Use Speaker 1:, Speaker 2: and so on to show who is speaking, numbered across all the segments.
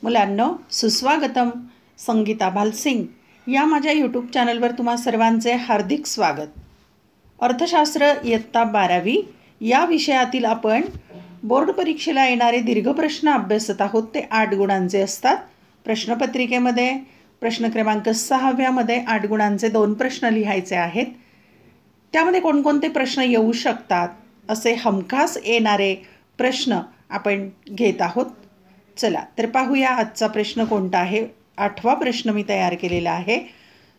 Speaker 1: मुलांनो, सुस्वागतम. संगीता भालसिंग या माझ्या यूट्यूब चॅनलवर तुम्हा सर्वांचे हार्दिक स्वागत. अर्थशास्त्र इयत्ता 12वी या विषयातील आपण बोर्ड परीक्षेला येणारे दीर्घ प्रश्न अभ्यासत आहोत. ते 8 गुणांचे असतात. प्रश्नपत्रिकेमध्ये प्रश्न क्रमांक 6व्यामध्ये 8 गुणांचे 2 प्रश्न लिहायचे आहेत. त्यामध्ये कोणकोणते प्रश्न येऊ शकतात असे हमखास येणारे प्रश्न आपण घेत आहोत. चला तर पाहूया आजचा प्रश्न कोणता आहे. 8वा प्रश्न मी तयार केलेला आहे.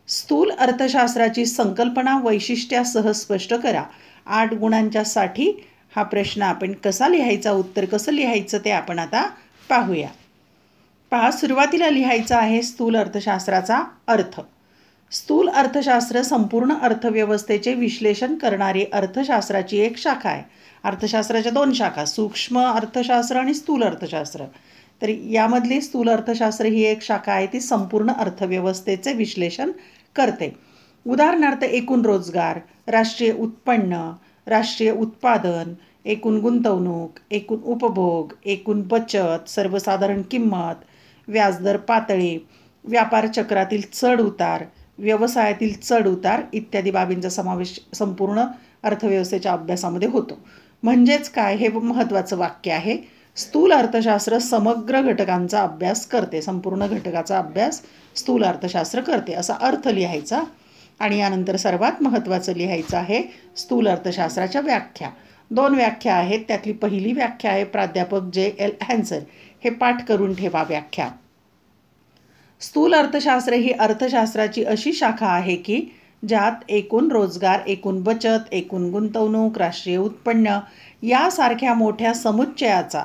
Speaker 1: स्थूल अर्थशास्त्राची संकल्पना वैशिष्ट्यासह स्पष्ट करा. 8 गुणांच्यासाठी हा प्रश्न आपण कसा लिहायचा, उत्तर कसं लिहायचं ते आपण आता पाहूया. पहा, सुरुवातीला लिहायचा आहे स्थूल अर्थशास्त्राचा अर्थ. स्थूल अर्थशास्त्र संपूर्ण अर्थव्यवस्थेचे विश्लेषण करणारी अर्थशास्त्राची एक शाखा आहे. अर्थशास्त्राच्या 2 शाखा, सूक्ष्म अर्थशास्त्र आणि स्थूल अर्थशास्त्र. तर यामधली स्थूल अर्थशास्त्र ही एक शाखा आहे. ती संपूर्ण अर्थव्यवस्थेचे विश्लेषण करते. उदाहरणार्थ एकूण रोजगार, राष्ट्रीय उत्पन्न, राष्ट्रीय उत्पादन, एकूण गुंतवणूक, एकूण उपभोग, एकूण बचत, सर्वसाधारण किंमत, व्याजदर पातळी, व्यापार चक्रातील चढ उतार, व्यवसायातील चढ उतार इत्यादी बाबींचा समावेश संपूर्ण अर्थव्यवस्थेच्या अभ्यासामध्ये होतो. म्हणजेच काय, हे महत्त्वाचं वाक्य आहे. स्थूल अर्थशास्त्र समग्र घटकांचा अभ्यास करते. संपूर्ण घटकाचा अभ्यास स्थूल अर्थशास्त्र करते असा अर्थ लिहायचा. आणि यानंतर सर्वात महत्त्वाचं लिहायचं आहे स्थूल अर्थशास्त्राच्या व्याख्या. 2 व्याख्या आहेत. त्यातली पहिली व्याख्या आहे प्राध्यापक J.L. हॅन्सन. हे पाठ करून ठेवा व्याख्या. स्थूल अर्थशास्त्र ही अर्थशास्त्राची अशी शाखा आहे की ज्यात एकूण रोजगार, एकूण बचत, एकूण गुंतवणूक, राष्ट्रीय उत्पन्न यासारख्या मोठ्या समुच्चयाचा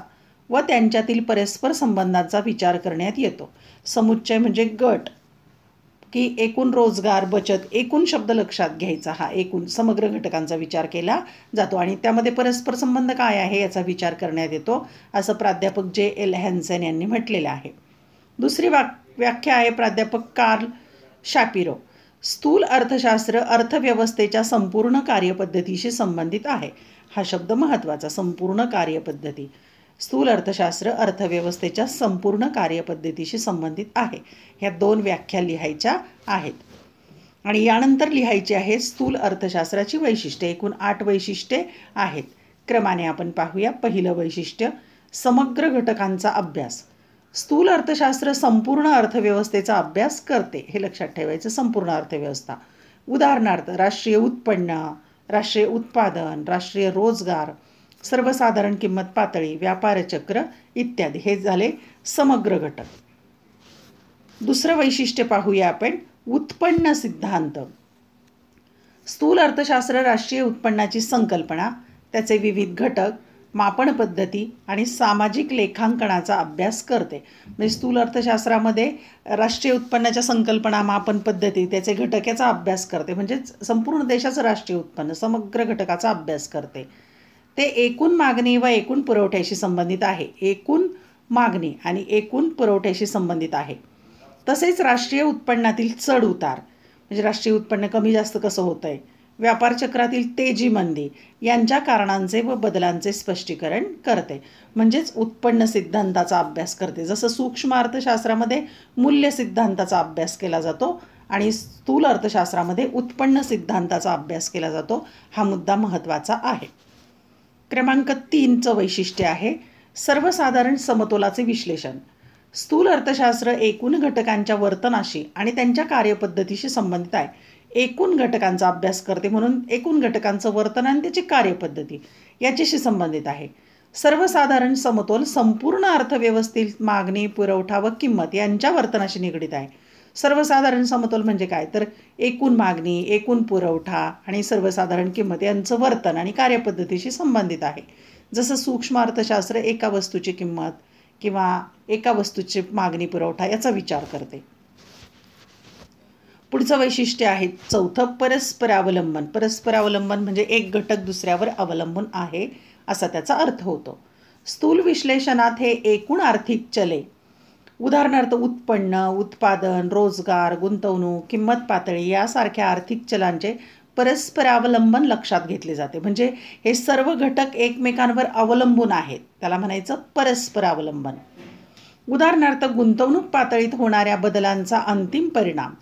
Speaker 1: व त्यांच्यातील परस्पर संबंधांचा विचार करण्यात येतो. समुच्चय म्हणजे गट, की एकूण रोजगार, बचत, एकूण शब्द लक्षात घ्यायचा. हा एकूण समग्र घटकांचा विचार केला जातो आणि त्यामध्ये परस्पर संबंध काय आहे याचा विचार करण्यात येतो असं प्राध्यापक J.L. हॅन्सन यांनी म्हटलेलं आहे. दुसरी व्याख्या आहे प्राध्यापक कार्ल शापिरो. स्थूल अर्थशास्त्र अर्थव्यवस्थेच्या संपूर्ण कार्यपद्धतीशी संबंधित आहे. हा शब्द महत्त्वाचा, संपूर्ण कार्यपद्धती. स्थूल अर्थशास्त्र अर्थव्यवस्थेच्या संपूर्ण कार्यपद्धतीशी संबंधित आहे. ह्या 2 व्याख्या लिहायच्या आहेत. आणि यानंतर लिहायची आहे स्थूल अर्थशास्त्राची वैशिष्ट्ये. एकूण 8 वैशिष्ट्ये आहेत. क्रमाने आपण पाहूया. पहिलं वैशिष्ट्य, समग्र घटकांचा अभ्यास. स्थूल अर्थशास्त्र संपूर्ण अर्थव्यवस्थेचा अभ्यास करते. हे लक्षात ठेवायचं, संपूर्ण अर्थव्यवस्था. उदाहरणार्थ राष्ट्रीय उत्पन्न, राष्ट्रीय उत्पादन, राष्ट्रीय रोजगार, सर्वसाधारण किंमत पातळी, व्यापार चक्र इत्यादी. हे झाले समग्र घटक. दुसरं वैशिष्ट्य पाहूया आपण, उत्पन्न सिद्धांत. स्थूल अर्थशास्त्र राष्ट्रीय उत्पन्नाची संकल्पना, त्याचे विविध घटक, मापन पद्धती आणि सामाजिक लेखांकनाचा अभ्यास करते. म्हणजे स्थूल अर्थशास्त्रामध्ये राष्ट्रीय उत्पन्नाच्या संकल्पना, मापन पद्धती, त्याचे घटक याचा अभ्यास करते. म्हणजेच संपूर्ण देशाचं राष्ट्रीय उत्पन्न, समग्र घटकाचा अभ्यास करते. ते एकूण मागणी व एकूण पुरवठ्याशी संबंधित आहे. एकूण मागणी आणि एकूण पुरवठ्याशी संबंधित आहे. तसेच राष्ट्रीय उत्पन्नातील चढ उतार, म्हणजे राष्ट्रीय उत्पन्न कमी जास्त कसं होतं आहे, व्यापार चक्रातील तेजी मंदी यांच्या कारणांचे व बदलांचे स्पष्टीकरण करते. म्हणजेच उत्पन्न सिद्धांताचा अभ्यास करते. जसं सूक्ष्म अर्थशास्त्रामध्ये मूल्य सिद्धांताचा अभ्यास केला जातो आणि स्थूल अर्थशास्त्रामध्ये उत्पन्न सिद्धांताचा अभ्यास केला जातो. हा मुद्दा महत्त्वाचा आहे. क्रमांक 3चं वैशिष्ट्य आहे सर्वसाधारण समतोलाचे विश्लेषण. स्थूल अर्थशास्त्र एकूण घटकांच्या वर्तनाशी आणि त्यांच्या कार्यपद्धतीशी संबंधित आहे. एकूण घटकांचा अभ्यास करते म्हणून एकूण घटकांचं वर्तन आणि त्याची कार्यपद्धती याच्याशी संबंधित आहे. सर्वसाधारण समतोल संपूर्ण अर्थव्यवस्थेतील मागणी, पुरवठा व किंमत यांच्या वर्तनाशी निगडीत आहे. सर्वसाधारण समतोल म्हणजे काय, तर एकूण मागणी, एकूण पुरवठा आणि सर्वसाधारण किंमत यांचं वर्तन आणि कार्यपद्धतीशी संबंधित आहे. जसं सूक्ष्म अर्थशास्त्र एका वस्तूची किंमत किंवा एका वस्तूची मागणी, पुरवठा याचा विचार करते. पुढचं वैशिष्ट्य आहे 4थं, परस्परावलंबन. परस्परावलंबन म्हणजे एक घटक दुसऱ्यावर अवलंबून आहे असा त्याचा अर्थ होतो. स्थूल विश्लेषणात हे एकूण आर्थिक चले, उदाहरणार्थ उत्पन्न, उत्पादन, रोजगार, गुंतवणूक, किंमत पातळी यासारख्या आर्थिक चलांचे परस्परावलंबन लक्षात घेतले जाते. म्हणजे हे सर्व घटक एकमेकांवर अवलंबून आहेत, त्याला म्हणायचं परस्परावलंबन. उदाहरणार्थ गुंतवणूक पातळीत होणाऱ्या बदलांचा अंतिम परिणाम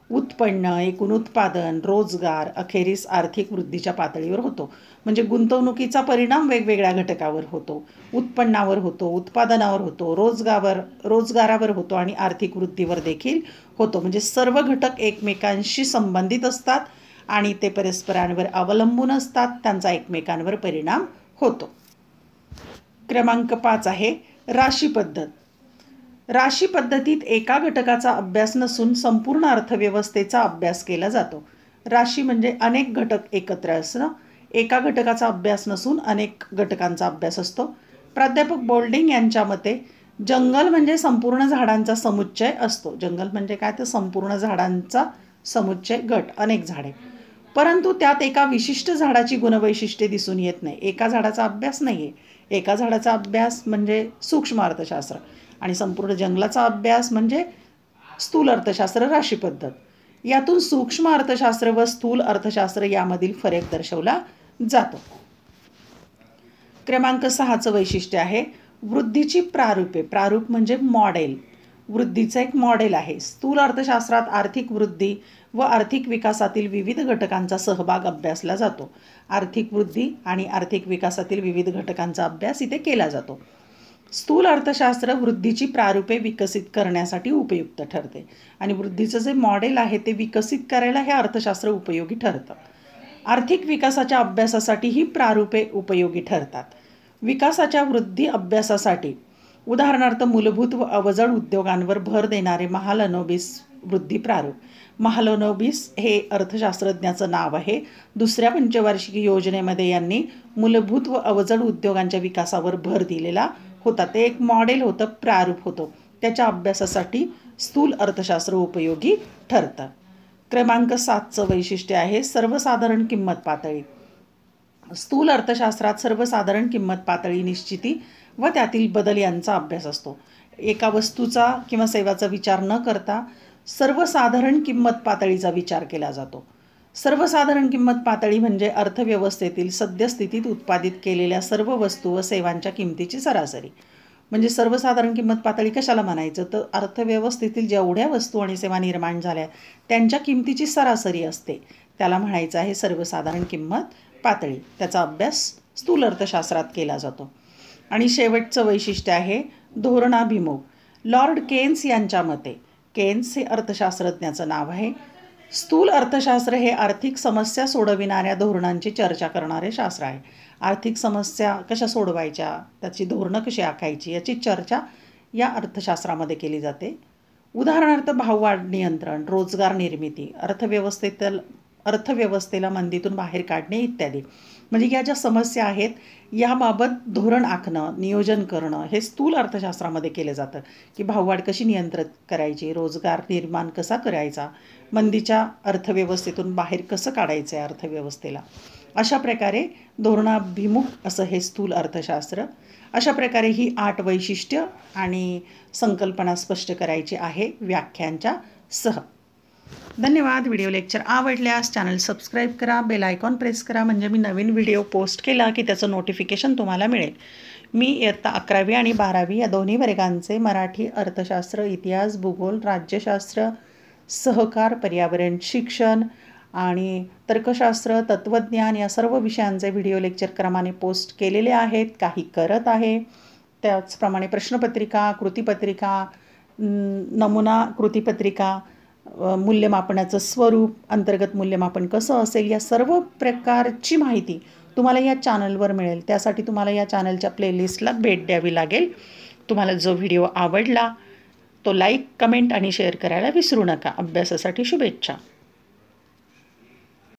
Speaker 1: उत्पन्न, एकूण उत्पादन, रोजगार, अखेरीस आर्थिक वृद्धीच्या पातळीवर होतो. म्हणजे गुंतवणुकीचा परिणाम वेगवेगळ्या घटकावर होतो. उत्पन्नावर होतो, उत्पादनावर होतो, रोजगारावर होतो आणि आर्थिक वृद्धीवर देखील होतो. म्हणजे सर्व घटक एकमेकांशी संबंधित असतात आणि ते परस्परांवर अवलंबून असतात. त्यांचा एकमेकांवर परिणाम होतो. क्रमांक 5 आहे राशी पद्धत. राशी पद्धतीत एका घटकाचा अभ्यास नसून संपूर्ण अर्थव्यवस्थेचा अभ्यास केला जातो. राशी म्हणजे अनेक घटक एकत्र असणं. एका घटकाचा अभ्यास नसून अनेक घटकांचा अभ्यास असतो. प्राध्यापक बोल्डिंग यांच्या मते जंगल म्हणजे संपूर्ण झाडांचा समुच्चय असतो. जंगल म्हणजे काय, तर संपूर्ण झाडांचा समुच्चय, गट, अनेक झाडे. परंतु त्यात एका विशिष्ट झाडाची गुणवैशिष्ट्ये दिसून येत नाही. एका झाडाचा अभ्यास नाही आहे. एका झाडाचा अभ्यास म्हणजे सूक्ष्म अर्थशास्त्र आणि संपूर्ण जंगलाचा अभ्यास म्हणजे स्थूल अर्थशास्त्र, राशी पद्धत. यातून सूक्ष्म अर्थशास्त्र व स्थूल अर्थशास्त्र यामधील फरक दर्शवला जातो. क्रमांक 6चं वैशिष्ट्य आहे वृद्धीची प्रारूपे. प्रारूप म्हणजे मॉडेल. वृद्धीचं एक मॉडेल आहे. स्थूल अर्थशास्त्रात आर्थिक वृद्धी व आर्थिक विकासातील विविध घटकांचा सहभाग अभ्यासला जातो. आर्थिक वृद्धी आणि आर्थिक विकासातील विविध घटकांचा अभ्यास इथे केला जातो. स्थूल अर्थशास्त्र वृद्धीची प्रारूपे विकसित करण्यासाठी उपयुक्त ठरते आणि वृद्धीचं जे मॉडेल आहे ते विकसित करायला हे अर्थशास्त्र उपयोगी ठरतं. आर्थिक विकासाच्या अभ्यासासाठी ही प्रारूपे उपयोगी ठरतात. विकासाच्या वृद्धी अभ्यासासाठी उदाहरणार्थ मूलभूत व अवजड उद्योगांवर भर देणारे महालनोबिस वृद्धी प्रारूप. महालनोबिस हे अर्थशास्त्रज्ञाचं नाव आहे. दुसऱ्या पंचवार्षिक योजनेमध्ये यांनी मूलभूत व अवजड उद्योगांच्या विकासावर भर दिलेला होता. ते एक मॉडेल होतं, प्रारूप होतं. त्याच्या अभ्यासासाठी स्थूल अर्थशास्त्र उपयोगी ठरतं. क्रमांक 7चं वैशिष्ट्य आहे सर्वसाधारण किंमत पातळी. स्थूल अर्थशास्त्रात सर्वसाधारण किंमत पातळी निश्चिती व त्यातील बदल यांचा अभ्यास असतो. एका वस्तूचा किंवा सेवाचा विचार न करता सर्वसाधारण किंमत पातळीचा विचार केला जातो. सर्वसाधारण किंमत पातळी म्हणजे अर्थव्यवस्थेतील सद्यस्थितीत उत्पादित केलेल्या सर्व वस्तू व सेवांच्या किमतीची सरासरी. म्हणजे सर्वसाधारण किंमत पातळी कशाला म्हणायचं, तर अर्थव्यवस्थेतील जेवढ्या वस्तू आणि सेवा निर्माण झाल्या त्यांच्या किमतीची सरासरी असते, त्याला म्हणायचं आहे सर्वसाधारण किंमत पातळी. त्याचा अभ्यास स्थूल अर्थशास्त्रात केला जातो. आणि शेवटचं वैशिष्ट्य आहे धोरणाभिमुख. लॉर्ड केन्स यांच्या मते, केन्स हे अर्थशास्त्रज्ञाचं नाव आहे, स्थूल अर्थशास्त्र हे आर्थिक समस्या सोडविणाऱ्या धोरणांची चर्चा करणारे शास्त्र आहे. आर्थिक समस्या कशा सोडवायच्या, त्याची धोरणं कशी आखायची याची चर्चा या अर्थशास्त्रामध्ये केली जाते. उदाहरणार्थ भाववाढ नियंत्रण, रोजगार निर्मिती, अर्थव्यवस्थेला मंदीतून बाहेर काढणे इत्यादी. म्हणजे या ज्या समस्या आहेत याबाबत धोरण आखणं, नियोजन करणं हे स्थूल अर्थशास्त्रामध्ये केलं जातं. की भाववाढ कशी नियंत्रित करायची, रोजगार निर्माण कसा करायचा, मंदीच्या अर्थव्यवस्थेतून बाहेर कसं काढायचं आहे अर्थव्यवस्थेला. अशा प्रकारे धोरणाभिमुख असं हे स्थूल अर्थशास्त्र. अशा प्रकारे ही 8 वैशिष्ट्य आणि संकल्पना स्पष्ट करायची आहे व्याख्यांच्या सह. धन्यवाद. व्हिडिओ लेक्चर आवडल्यास चॅनल सबस्क्राईब करा, बेल आयकॉन प्रेस करा, म्हणजे मी नवीन व्हिडिओ पोस्ट केला की त्याचं नोटिफिकेशन तुम्हाला मिळेल. मी इयत्ता 11वी आणि 12वी या दोन्ही वर्गांचे मराठी, अर्थशास्त्र, इतिहास, भूगोल, राज्यशास्त्र, सहकार, पर्यावरण शिक्षण आणि तर्कशास्त्र, तत्त्वज्ञान या सर्व विषयांचे व्हिडिओ लेक्चर क्रमाने पोस्ट केलेले आहेत. काही करत आहे. त्याचप्रमाणे प्रश्नपत्रिका, कृतीपत्रिका, नमुना कृतीपत्रिका, मूल्यमापनाचं स्वरूप, अंतर्गत मूल्यमापन कसं असेल या सर्व प्रकारची माहिती तुम्हाला या चॅनलवर मिळेल. त्यासाठी तुम्हाला या चॅनलच्या प्लेलिस्टला भेट द्यावी लागेल. तुम्हाला जो व्हिडिओ आवडला तो लाईक, कमेंट आणि शेअर करायला विसरू नका. अभ्यासासाठी शुभेच्छा.